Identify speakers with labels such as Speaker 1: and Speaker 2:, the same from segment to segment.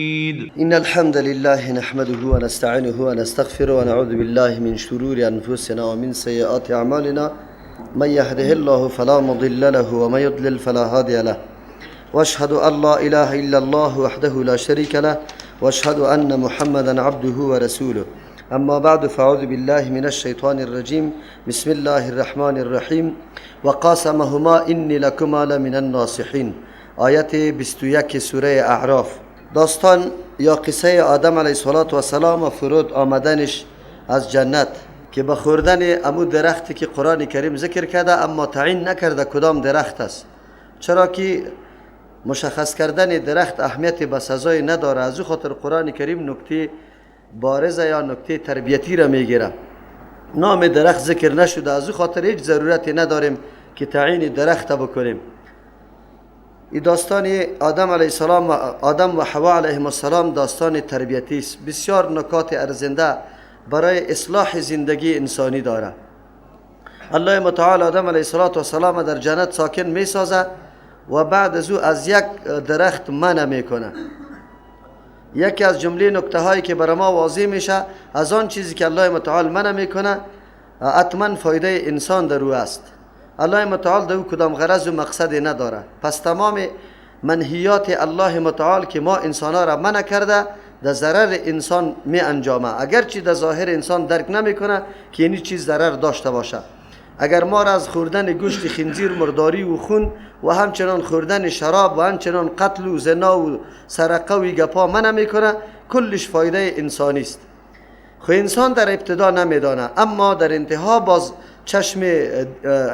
Speaker 1: إن الحمد لله نحمده ونستعينه ونستغفره ونعوذ بالله من شرور أنفسنا ومن سيئات أعمالنا من يهده الله فلا مضل له ومن يضلل فلا هادي له وأشهد أن لا إله إلا الله وحده لا شريك له وأشهد أن محمدا عبده ورسوله أما بعد فأعوذ بالله من الشيطان الرجيم بسم الله الرحمن الرحيم وقاسمهما إني لكما لمن الناصحين آیت 21 سوره اعراف. داستان یا قصه آدم علیه السلام و فرود آمدنش از جنت که به خوردن امو درختی که قرآن کریم ذکر کرده اما تعیین نکرده کدام درخت است، چرا که مشخص کردن درخت اهمیت بسزای نداره. از او خاطر قرآن کریم نکته بارزه یا نکته تربیتی را میگیره، نام درخت ذکر نشده. از او خاطر هیچ ضرورتی نداریم که تعیین درخت بکنیم. این داستان آدم و حوا علیهم السلام داستان تربیتی است، بسیار نکات ارزنده برای اصلاح زندگی انسانی داره. الله متعال آدم علیه السلام در جنت ساکن می سازه و بعد از او از یک درخت منع میکنه. یکی از جمله نکته هایی که برای ما واضح میشه، از آن چیزی که الله متعال منع میکنه حتما فایده انسان در او است. الله متعال در او کدام غرض و مقصدی نداره. پس تمام منهیات الله متعال که ما انسان ها را منع کرده در ضرر انسان می انجامه، اگرچه در ظاهر انسان درک نمیکنه که این چیز ضرر داشته باشه. اگر ما را از خوردن گوشت خنزیر، مرداری و خون و همچنان خوردن شراب و همچنان قتل و زنا و سرقه و گپا منع میکنه، کلش فایده انسانی است. خو انسان در ابتدا نمیدانه، اما در انتها باز چشم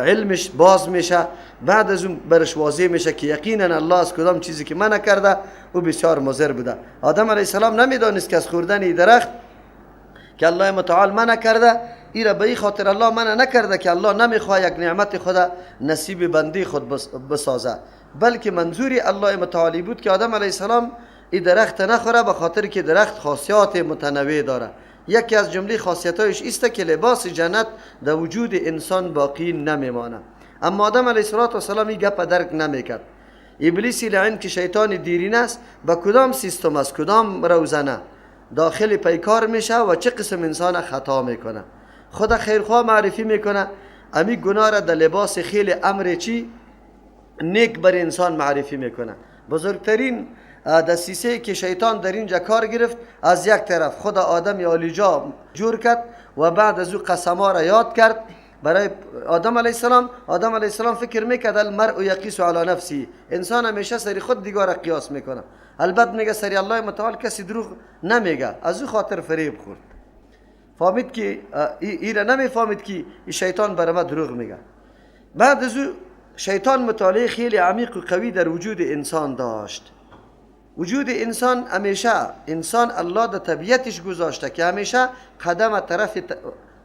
Speaker 1: علمش باز میشه، بعد از اون برش واضح میشه که یقینا الله از کدام چیزی که منع کرده او بسیار مضر بوده. آدم علیه السلام نمیدانست که از خوردن درخت که الله متعال منع کرده، ایره به این خاطر الله منع نکرده که الله نمیخواه یک نعمت خود نصیب بندی خود بسازه، بلکه منظوری الله متعالی بود که آدم علیه السلام این درخت نخوره، به خاطر که درخت خاصیات متنوع داره. یکی از جمله خاصیتایش است که لباس جنت در وجود انسان باقی نمیمانه. اما آدم علیه السلام این گپ درک نمیکرد. ابلیس لعن که شیطان دیرین است، با کدام سیستم است، کدام روزنه داخل پیکار میشه و چه قسم انسان خطا میکنه. خدا خیرخواه معرفی میکنه امی گناه را در لباس خیلی امر چی نیک بر انسان معرفی میکنه. بزرگترین دسیسه که شیطان در اینجا کار گرفت، از یک طرف خدا آدم عالیجا جور کرد و بعد از او قسما را یاد کرد برای آدم علیه السلام. آدم علیه السلام فکر میکرد المرء یقیس علی نفسی، انسان همیشه سری خود دیگر قیاس میکنه. البته میگه سری الله متعال کسی دروغ نمیگه، از او خاطر فریب خورد. فهمید که ایره نمیفهمید که شیطان برای ما دروغ میگه. بعد از او شیطان مطالعه خیلی عمیق و قوی در وجود انسان داشت. وجود انسان همیشه انسان الله در طبیعتش گذاشته که همیشه قدم طرف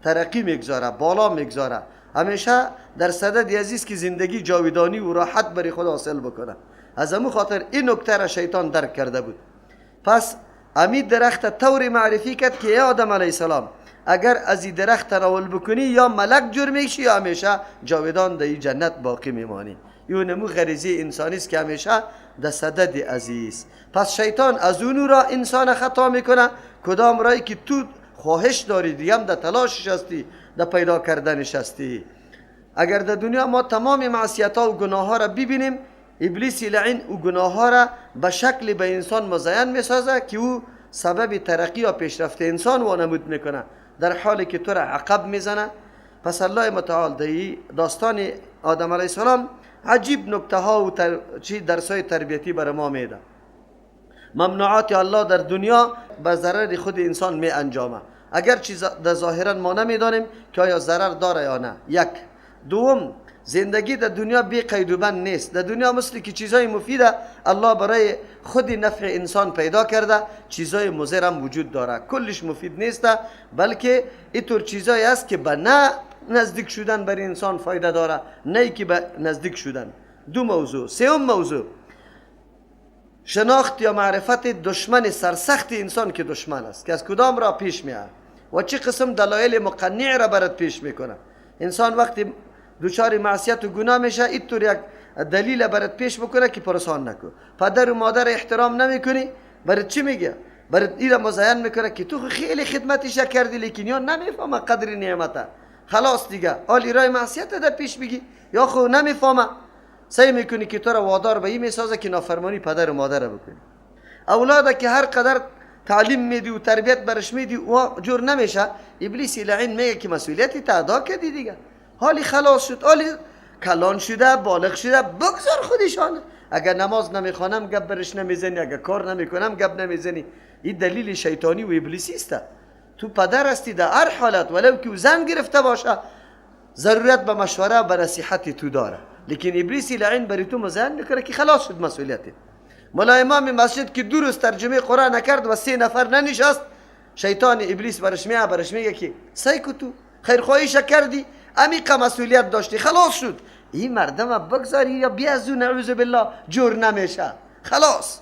Speaker 1: ترقی میگذاره، بالا میگذاره، همیشه در صدد عزیز که زندگی جاودانی و راحت برای خود حاصل بکنه. از همون خاطر این نکته را شیطان درک کرده بود. پس امید درخت طور معرفی کرد که ای آدم علیه السلام، اگر از این درخت تناول بکنی یا ملک جور میشی یا همیشه جاودان در جنت باقی میمانی. این نمو غریزه انسانی است که همیشه در صدد عزیز. پس شیطان از اون را انسان خطا میکنه، کدام رایی که تو خواهش داری دیگه هم در تلاشش هستی، در پیدا کردنش هستی. اگر در دنیا ما تمام معصیت ها و گناه ها را ببینیم، ابلیس لعین او گناه ها را به شکل به انسان مزین میسازه که او سبب ترقی و پیشرفت انسان وانمود میکنه، در حالی که تو را عقب میزنه. پس الله متعال در داستان آدم علیه السلام عجیب نکته ها و درسای تربیتی برای ما میده. ممنوعات الله در دنیا به ضرر خود انسان می انجامه، اگر چیز در ظاهرا ما نمیدانیم که آیا ضرر داره یا نه. یک. دوم، زندگی در دنیا بی قید و بند نیست. در دنیا مثل که چیزای مفیده الله برای خود نفع انسان پیدا کرده، چیزای مضر هم وجود داره، کلش مفید نیست، بلکه اینطور چیزایی است که به نه نزدیک شدن بر انسان فایده داره، نه که به نزدیک شدن. دو موضوع. سوم موضوع، شناخت یا معرفت دشمن سرسخت انسان که دشمن است، که از کدام را پیش میاد و چه قسم دلایل مقنع را برات پیش میکنه. انسان وقتی دوچار معصیت و گناه میشه، اینطور یک دلیل برات پیش بکنه که پرسان نکو. پدر و مادر احترام نمیکنی، برای چی میگه؟ برای این را مزین میکنه که تو خیلی خدمتش کردی لیکن یا نمیفهمه قدر نعمته، خلاص دیگه حالی رای معصیت در پیش بگی، یا خو نمیفهمه سعی میکنی که تو را وادار به این میسازه که نافرمانی پدر و مادر بکنی. اولاده که هر قدر تعلیم میدی و تربیت برش میدی و جور نمیشه، ابلیس لعین میگه که مسئولیتی تا ادا کردی دیگه، حالی خلاص شد، حالی کلان شده، بالغ شده، بگذار خودشانه. اگر نماز نمیخوانم گپ برش نمیزنی، اگر کار نمیکنم گپ نمیزنی، این دلیل شیطانی و ابلیسی است. تو پدر هستی در هر حالت، ولو که زن گرفته باشه ضرورت به مشوره و به نصیحت تو داره، لیکن ابلیس لعین بری تو مزین میکنه که خلاص شد مسئولیتی. مولا امام مسجد که 2 روز ترجمه قرآن نکرد و 3 نفر ننشست، شیطان ابلیس برش میگه که سیکو تو خیرخواهیش کردی، عمیق مسئولیت داشتی، خلاص شد. این مردم بگذاری یا بیازو نعوذ بالله جور نمیشه، خلاص.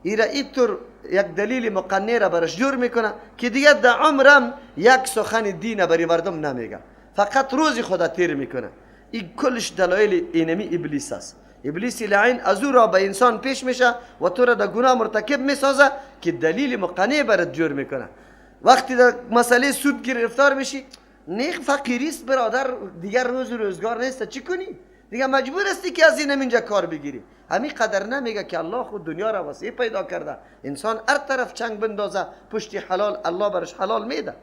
Speaker 1: ایرا اینطور یک دلیل مقنع را برش جور میکنه که دیگه در عمرم یک سخن دین بری مردم نمیگه، فقط روزی خدا تیر میکنه. این کلش دلایل اینمی ابلیس است. ابلیس لعین از او را به انسان پیش میشه و تو را در گناه مرتکب میسازه که دلیل مقنع برات جور میکنه. وقتی در مسئله سود گرفتار میشی، نیخ فقیریست برادر، دیگر روز روزگار نیست، چی کنی؟ دیگه مجبور هستی که از این اینجا کار بگیری. همین قدر نمیگه که الله خود دنیا را وسیع پیدا کرده، انسان هر طرف چنگ بندازه پشت حلال الله برش حلال میده.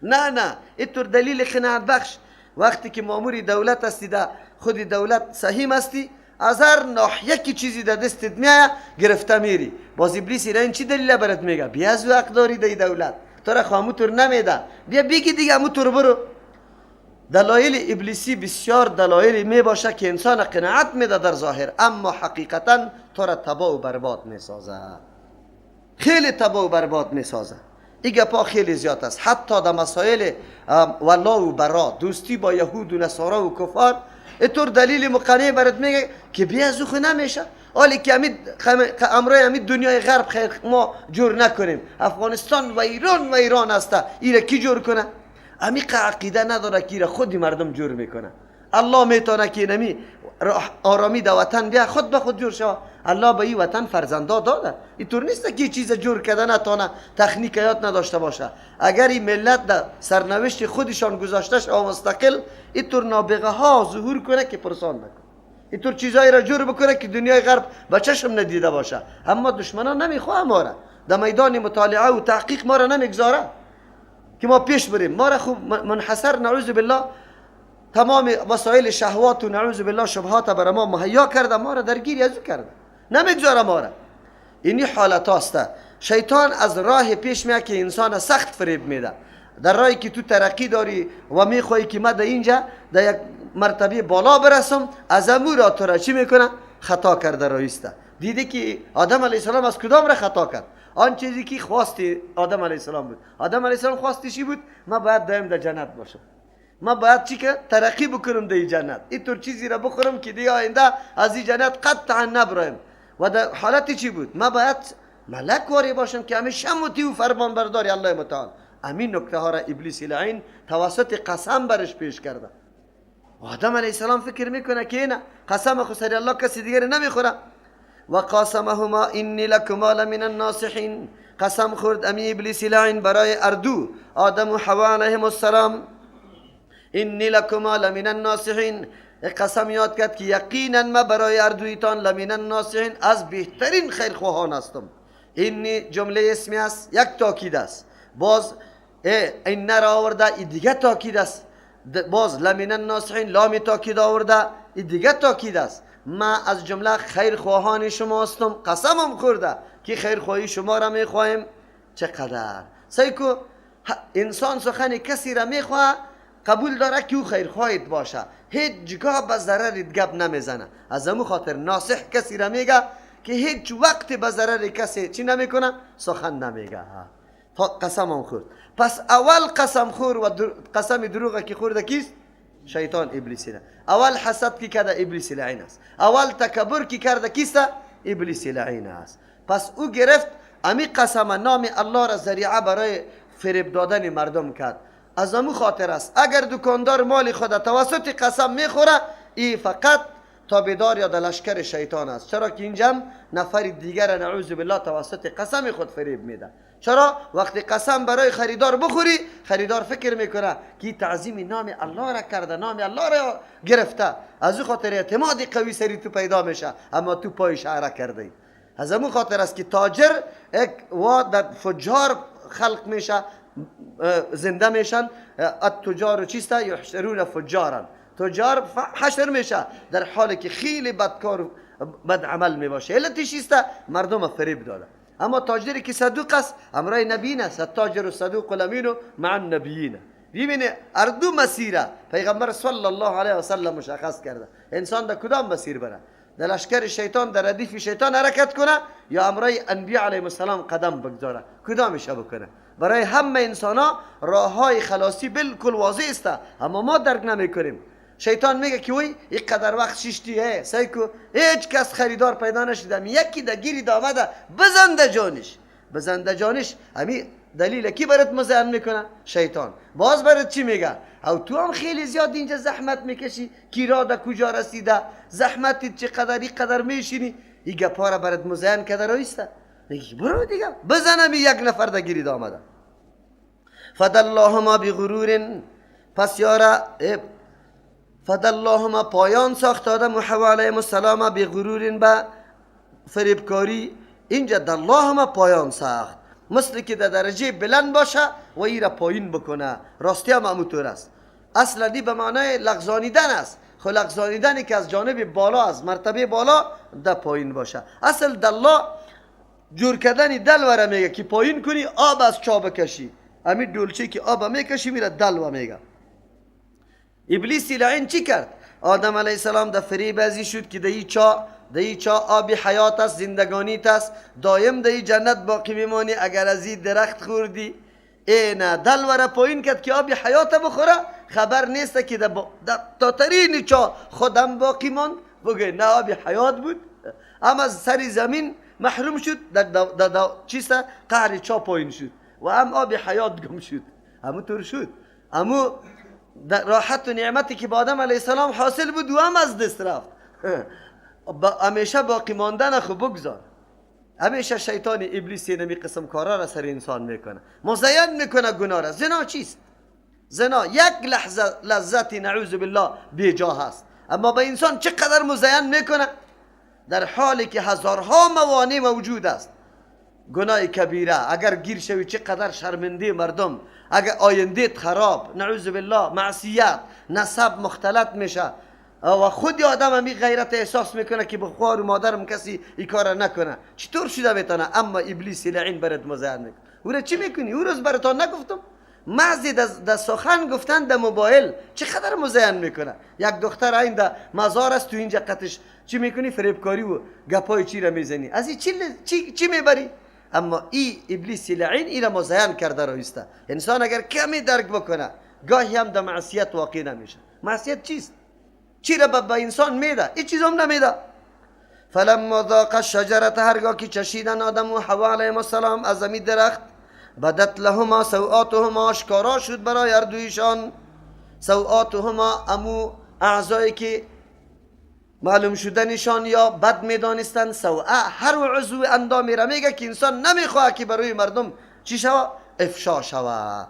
Speaker 1: نه اینطور دلیل قناعت بخش. وقتی که ماموری دولت هستی، ده خودی دولت سهیم هستی، از هر ناحیه کی چیزی در دستت میایه گرفته میری. باز ابلیس این چی دلیل برات میگه؟ بیا از حق داری دی دولت، تو را خاموتور نمیده، بیا بگی دیگه موتور برو. دلایل ابلیسی بسیار دلایلی می باشه که انسان قناعت میده در ظاهر، اما حقیقتا تو را تباه و برباد میسازه، خیلی تباه و برباد میسازه. این گپا خیلی زیاد است. حتی در مسائل ولا و برا، دوستی با یهود و نصارا و کفار، اینطور دلیل مقنع برات میگه که بیا زوخ نمیشه. حالی که امروز همین دنیای غرب خیر ما جور نکنیم، افغانستان و ایران است، ایره کی جور کنه؟ عمیق عقیده نداره که ایره خودی مردم جور میکنه. الله میتونه که نمی آرامی در وطن بیا خود به خود جور شود. الله به این وطن فرزندا داده، اینطور نیست که چیز جور کرده نتونه تکنیک یاد نداشته باشه. اگر این ملت در سرنوشت خودشان گذاشته شه مستقل، اینطور نابغه ها ظهور کنه که پرسان نکنه، اینطور چیزایی را جور بکنه که دنیای غرب به چشم ندیده باشه. اما دشمنان نمیخواه ما را در میدان مطالعه و تحقیق ما را نمیگذاره که ما پیش بریم. ما را خوب منحصر نعوذ بالله تمام وسایل شهوات و نعوذ بالله شبهات برای ما مهیا کرده، ما را درگیری ازو کرده، نمیگذاره ما را. اینی حالت هست. شیطان از راه پیش میاد که انسان سخت فریب میده. در راهی که تو ترقی داری و میخوایی که من در اینجا در یک مرتبه بالا برسم، از امور تو را چی میکنه؟ خطا کرده رایسته. دیدی که آدم علیه السلام از کدام را خطا کرد؟ آن چیزی که خواستی آدم علیه السلام بود. آدم علیه السلام خواستی چی بود؟ من باید دائم در جنت باشم، من باید چی که ترقی بکنم در جنت، اینطور چیزی را بخورم که دیگه آینده از این جنت قطعا نبرایم. و در حالتی چی بود؟ من باید ملک واری باشم که همیشه مطیع و فرمان برداری الله متعال. امین نکته ها را ابلیس لعین توسط قسم برش پیش کرده. آدم علیه السلام فکر میکنه که نه، قسم خسری الله کسی دیگر نمیخوره. و قاسمهما انی لکما لمن الناصحین، قسم خورد امی ابلیس لعین برای اردو آدم و حوا علیهم السلام، انی لکما لمن الناصحین، قسم یاد کرد که یقینا ما برای اردویتان لمن الناصحین از بهترین خیرخواهان هستم. این جمله اسمی است، یک تاکید است. باز این را آورده، این دیگه تاکید است. باز لمن الناصحین لام تاکید آورده، این دیگه تاکید است. ما از جمله خیرخواهان شما هستم، قسمم خورده که خیرخواهی شما را میخواهیم. چقدر سیکو انسان سخن کسی را میخواه قبول داره که او خیرخواهیت باشه، هیچ جگاه به ضررت گپ نمیزنه. از همون خاطر ناصح کسی را میگه که هیچ وقت به ضرر کسی چی نمیکنه؟ سخن نمیگه. قسمم خورد. پس اول قسم خور و قسم دروغه که خورده کیست؟ شیطان ابلیس نه. اول حسد کی کرده؟ ابلیس لعین است. اول تکبر کی کرده کیست؟ ابلیس لعین است. پس او گرفت امی قسم نام الله را ذریعه برای فریب دادن مردم کرد. از همون خاطر است اگر دکاندار مال خود توسط قسم میخوره، ای فقط تابعدار یا لشکر شیطان است. چرا که اینجا نفر دیگر نعوذ بالله توسط قسم خود فریب میده. چرا وقتی قسم برای خریدار بخوری، خریدار فکر میکنه که تعظیم نام الله را کرده، نام الله را گرفته، از او خاطر اعتمادی قوی سری تو پیدا میشه، اما تو پای شعره کرده. از همون خاطر است که تاجر یک و فجار خلق میشه، زنده میشن. التجار چیسته یحشرون فجارا، تجار حشر میشه در حالی که خیلی بدکار و بد عمل میباشه. علتش چیسته؟ مردم فریب داده. اما تاجری که صدوق است امرای نبیین است، التاجر و صدوق الامین مع النبیین. ببینه اردو مسیره پیغمبر صلی الله علیه و سلم مشخص کرده انسان در کدام مسیر بره، در لشکر شیطان، در ردیف شیطان حرکت کنه یا امرای انبیاء علیهم السلام قدم بگذاره، کدامش بکنه. برای همه انسان ها راه های خلاصی بالکل واضح است، اما ما درک نمیکنیم. شیطان میگه که وای یک قدر وقت شیشتی سایکو هیچ کس خریدار پیدا نشدم، یکی در گیری آمده بزنده جانش، بزنده جانش. همین دلیل کی برات مزاحم میکنه؟ شیطان. باز برات چی میگه؟ او تو هم خیلی زیاد اینجا زحمت میکشی، کیرا در کجا رسیده، زحمتی چقدر این قدر میشینی، این گپا را برات مزاحم کرده رایسته. میگی برو دیگه بزنم یک نفر در گیری آمده. فدلهما بغرور، پس یارا فدلهما پایان ساخت آدم و حوا علیهم السلام بغرور به فریبکاری. اینجا دلهما پایان ساخت، مثل که در درجه بلند باشه و ای را پایین بکنه. راستی هم همونطور است. اصلا دی به معنای لغزانیدن است، خب لغزانیدنی که از جانب بالا، از مرتبه بالا در پایین باشه. اصل دلا جور کردن دلوره میگه که پایین کنی آب از چا بکشی. همین دولچه که آب میکشی میره دلو میگه. ابلیس لعین چی کرد؟ آدم علیه السلام در فریب ازی شد که دهی چا آبی حیات است، زندگانیت است، دایم دهی جنت باقی میمانی اگر از این درخت خوردی. نه دلوره پایین کرد که آبی حیات بخوره، خبر نیست که تا ترین چا خودم باقی ماند، بگه نه آبی حیات بود، اما از سری زمین محروم شد، در چیسته قعر چا پایین شد و هم آبی حیات گم شد. همون طور شد. اما راحت و نعمتی که با آدم علیه السلام حاصل بود و هم از دست رفت. همیشه باقی ماندن خو بگذار. همیشه شیطان ابلیس نمی قسم کارا را سر انسان میکنه، مزین میکنه گناه را. زنا چیست؟ زنا یک لحظه لذتی نعوذ بالله بیجا هست، اما به انسان چقدر مزین میکنه در حالی که هزارها موانع موجود است. گناه کبیره اگر گیر شوی چقدر شرمنده مردم، اگر آیندهت خراب، نعوذ بالله معصیت، نسب مختلط میشه و خود آدم همی غیرت احساس میکنه که به خوار و مادرم کسی این کار نکنه. چطور شده بتانه؟ اما ابلیس لعین برات مزاحم میکنه. او را چی میکنی؟ او روز براتون نگفتم؟ محضی در سخن گفتن در موبایل چقدر مزاحم میکنه. یک دختر این در مزار است، تو اینجا قطش چی میکنی؟ فریبکاری و گپای چی را میزنی، از این چی میبری؟ اما ای ابلیس لعین اینا مزاحم کرده رایسته. انسان اگر کمی درک بکنه گاهی هم در معصیت واقع نمیشه. معصیت چیست؟ چی را به انسان میده؟ این چیز هم نمیده. فلما ذاق الشجرة، هرگاه که چشیدن آدم و حوا علیهم السلام از امی درخت، بدت لهما سوآتهما، آشکارا شد برای هر دویشان. سوآتهما امو اعضایی که معلوم شدنشان یا بد میدانستن. سوء هر عضو اندامی را میگه که انسان نمیخواه که برای مردم چی شوه؟ افشا شوه.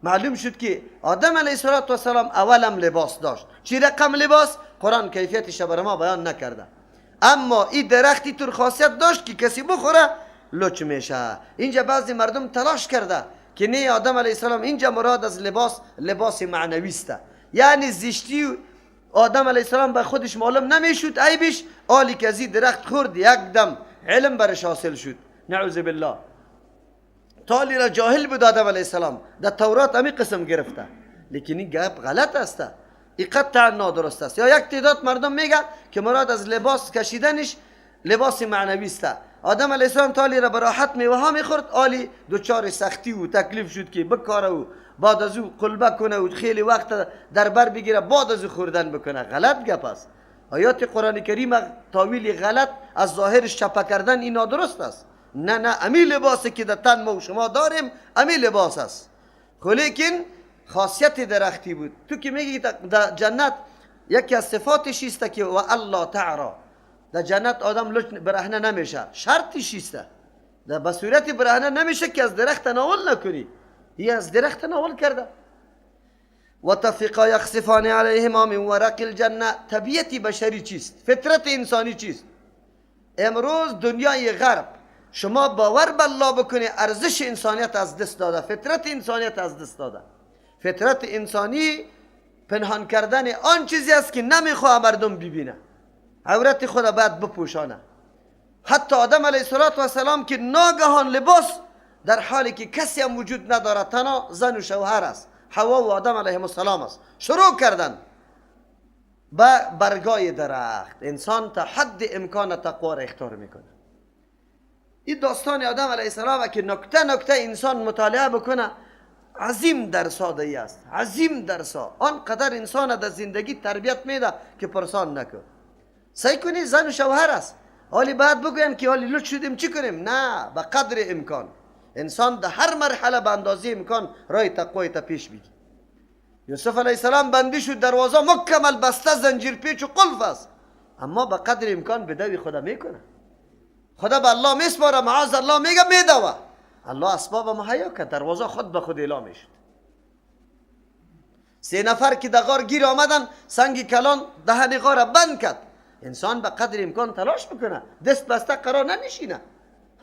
Speaker 1: معلوم شد که آدم علیه السلام اولم لباس داشت. چی رقم لباس؟ قرآن کیفیتش بر ما بیان نکرده، اما این درختی طور خاصیت داشت که کسی بخوره لچ میشه. اینجا بعضی مردم تلاش کرده که نه آدم علیه السلام اینجا مراد از لباس معنوی است، یعنی زشتی آدم علیه السلام به خودش معلوم نمیشد، عیبش آلی که از این درخت خورد یک دم علم برش حاصل شد، نعوذ بالله. تالی را جاهل بود آدم علیه السلام، در تورات همی قسم گرفته، لیکن این گپ غلط است، این قطعا نادرست است. یا یک تعداد مردم میگه که مراد از لباس کشیدنش لباس معنوی است. آدم علیه السلام تالی را براحت میوه ها میخورد، آلی دوچار سختی و تکلیف شد که بکاره و بعد از او قلبه کنه و خیلی وقت در بر بگیره بعد از او خوردن بکنه. غلط گپ است. آیات قرآن کریم تاویل غلط از ظاهرش چپه کردن این نادرست است. نه امی لباسی که در تن ما و شما داریم امی لباس است. خب لیکن خاصیت درختی بود. تو که میگی در جنت یکی از صفاتش است که و الله تعالی در جنت آدم لج برهنه نمیشه. شرطش است در به صورت برهنه نمیشه که از درخت تناول نکنی. این از درخت تناول کرده. و تفقا یخصفان علیهما من ورق الجنه. طبیعت بشری چیست؟ فطرت انسانی چیست؟ امروز دنیای غرب شما باور به الله بکنی ارزش انسانیت از دست داده، فطرت انسانیت از دست داده. فطرت انسانی پنهان کردن آن چیزی است که نمیخواه مردم ببینه، عورت خود باید بپوشانه. حتی آدم علیه السلام که ناگهان لباس در حالی که کسی هم وجود نداره، تنها زن و شوهر است، حوا و آدم علیه السلام است، شروع کردن با برگای درخت. انسان تا حد امکان تقوا را اختیار میکنه. این داستان آدم علیه السلام که نکته نکته انسان مطالعه بکنه عظیم درسا دایی است، عظیم درسا. آنقدر انسان در زندگی تربیت میده که پرسان نکن. سعی کنی زن و شوهر است، حالی بعد بگویم که حالی لط شدیم چی کنیم؟ نه، به قدر امکان انسان در هر مرحله به اندازه امکان راه تقوی تا پیش بگی. یوسف علیه السلام بندی شد، دروازه مکمل بسته، زنجیر پیچ و قلف است، اما به قدر امکان بدوی خدا میکنه. خدا به الله میسپاره، معاذ الله میگه میدوه. الله اسباب مهیا کرد، دروازه خود به خود اعلام میشد. 3 نفر که در غار گیر آمدن، سنگ کلان دهن غار را بند کرد. انسان به قدر امکان تلاش بکنه، دست بسته قرار ننشینه.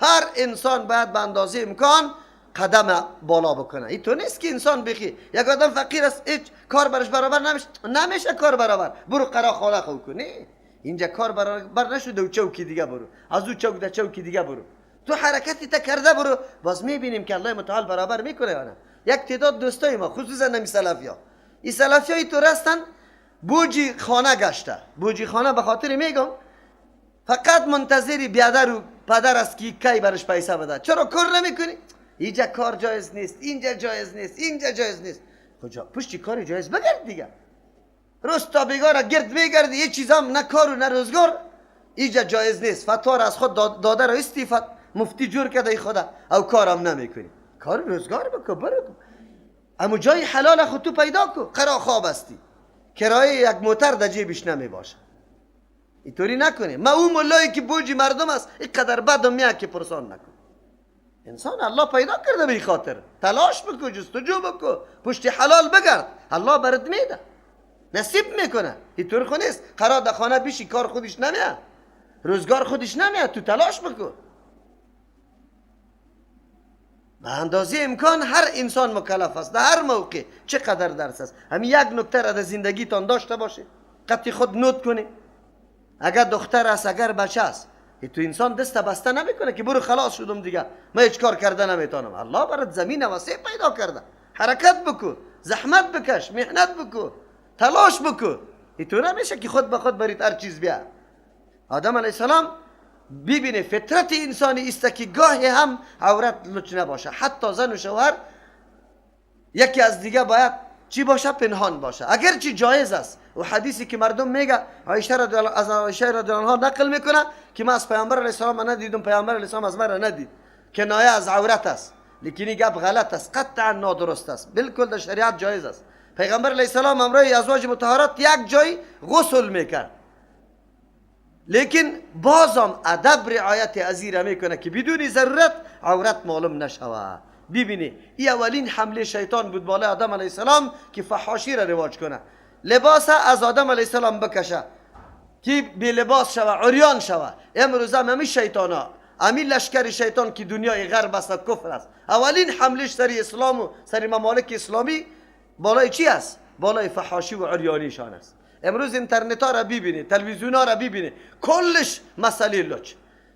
Speaker 1: هر انسان باید به اندازه امکان قدم بالا بکنه. این تو نیست که انسان بخی یک آدم فقیر است، هیچ کار برش برابر نمیشه کار برابر، برو قرا خاله خو کنی. اینجا کار برابر نشده و چوکی دیگه برو، از او چوک در چوکی دیگه برو. تو حرکتی تا کرده برو، باز میبینیم که الله متعال برابر میکنه یا نه. یک تعداد دوستای ما خصوصا نمی سلفیا، این سلفیای تو رستن بوجی خانه گشته. بوجی خانه به خاطر میگم فقط منتظری بیادر و پدر است که کی برش پیسه بده. چرا کار نمیکنی؟ اینجا کار جایز نیست، اینجا جایز نیست، اینجا جایز نیست. کجا پشتی کاری جایز بگرد دیگه. روز تا بیگار گرد میگردی، یه چیزام نه کار و نه روزگار. اینجا جایز نیست، فتوا را از خود داده را استیفاد مفتی جور کرده خدا، او کارم نمیکنی. کار روزگار بکن، برو اما جای حلال خود تو پیدا کن. قرا خواب استی، کرایه یک موتر در جیبش نمی باشه. اینطوری نکنی. ما اون ملایی که بوجی مردم است اینقدر بدم میاد که پرسان نکن. انسان الله پیدا کرده به خاطر، تلاش بکن، جستجو بکن، پشت حلال بگرد، الله برات میده، نصیب میکنه. اینطور خو نیست قرار در خانه بیشی کار خودش نمیاد، روزگار خودش نمیاد، تو تلاش بکن. به اندازه امکان هر انسان مکلف است در هر موقع چقدر درس است. همین یک نکته را در زندگیتان داشته باشه، قطعی خود نوت کنی. اگر دختر است، اگر بچه است، تو انسان دست بسته نمیکنه که برو خلاص شدم دیگه من هیچ کار کرده نمیتونم. الله برات زمین واسع پیدا کرده، حرکت بکن، زحمت بکش، محنت بکن، تلاش بکن. اینطور نمیشه که خود به خود برید هر چیز بیا. آدم علیه السلام ببینه فطرت انسانی است که گاهی هم عورت لچ نباشه، حتی زن و شوهر یکی از دیگه باید چی باشه؟ پنهان باشه. اگر چی جایز است و حدیثی که مردم میگه عایشه رضی الله عنها نقل میکنه که من از پیامبر علیه السلام ندیدم، پیامبر علیه السلام از من ندید، کنایه از عورت است، لیکن این گپ غلط است، قطعا نادرست است، بالکل در شریعت جایز است. پیغمبر علیه السلام امروی ازواج مطهرات یک جای غسل میکرد، لیکن بازم ادب رعایت ازیره میکنه که بدون ضرورت عورت معلوم نشوه. ببینی این اولین حمله شیطان بود بالای آدم علیه السلام که فحاشی را رواج کنه، لباس از آدم علیه السلام بکشه که بی لباس شوه، عریان شوه. امروز هم همین شیطان ها، همین لشکر شیطان که دنیای غرب است و کفر است، اولین حملش سری اسلام و سری ممالک اسلامی بالای چی است؟ بالای فحاشی و عریانیشان است. امروز اینترنت ها را ببینید، تلویزیون ها را ببینید، کلش مسئله لچ.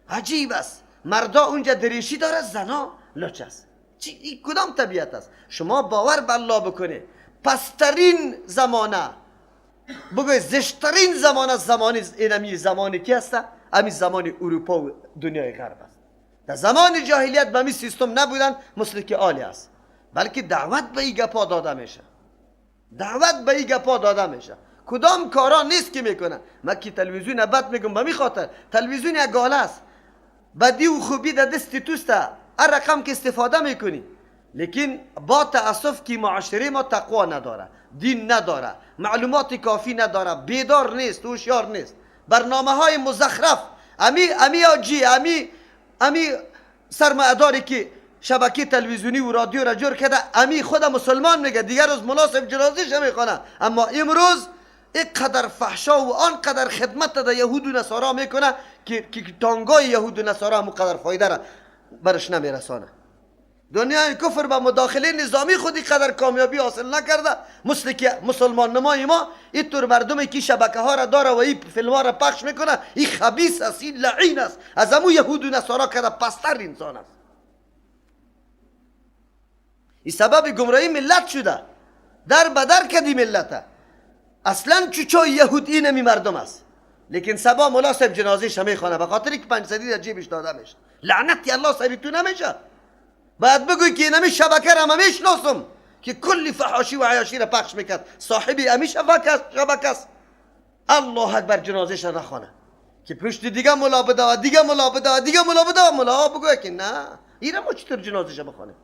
Speaker 1: عجیب است، مردا اونجا دریشی داره، زنا لچ است. این کدام طبیعت است؟ شما باور به الله بکنید، پسترین زمانه بگوی زشترین زمانه اینمی زمانی کی است؟ امی زمان اروپا و دنیای غرب است. در زمان جاهلیت به می سیستم نبودن مسلک عالی است، بلکه دعوت به این گپا داده میشه، دعوت به این گپا داده میشه. کدام کارا نیست که میکنه. من که تلویزیون بد میگم به می خاطر تلویزیون یک گاله است، بدی و خوبی در دست توسته، هر رقم که استفاده میکنی. لیکن با تأسف که معاشره ما تقوا نداره، دین نداره، معلومات کافی نداره، بیدار نیست، هوشیار نیست. برنامه های مزخرف، امی آجی، امی سرمایه‌داری که شبکه تلویزیونی و رادیو را جور کرده، امی خود مسلمان میگه دیگر روز مناسب جنازیش میخونه، اما امروز اینقدر فحشا و آنقدر خدمت در یهود و نصارا میکنه که تانگای یهود و نصارا هم قدر فایده را برش نمیرسانه. دنیای کفر با مداخله نظامی خودی قدر کامیابی حاصل نکرده، مثل که مسلمان نمای ما اینطور مردمی که شبکه ها را داره و این فیلم ها را پخش میکنه، این خبیث است، این لعین است، از امو یهود و نصارا کرده پستر انسان است. این سبب گمراهی ملت شده، در بدر کردی ملت. اصلا چوچو یهود این همی مردم است، لیکن سبا مولا صاحب جنازه میخوانه به خاطر که 500 در جیبش داده میشه. لعنتی الله سری تو نمیشه. باید بگوی که نمی شبکه را میشناسم که کلی فحاشی و عیاشی را پخش میکرد، صاحبی امی شبکه است. الله اکبر جنازه را نخوانه که پشت دیگه مولا بده، دیگه مولا بده، دیگه مولا بده، مولا بگوی که نه اینا ما چطور جنازه بخوانه.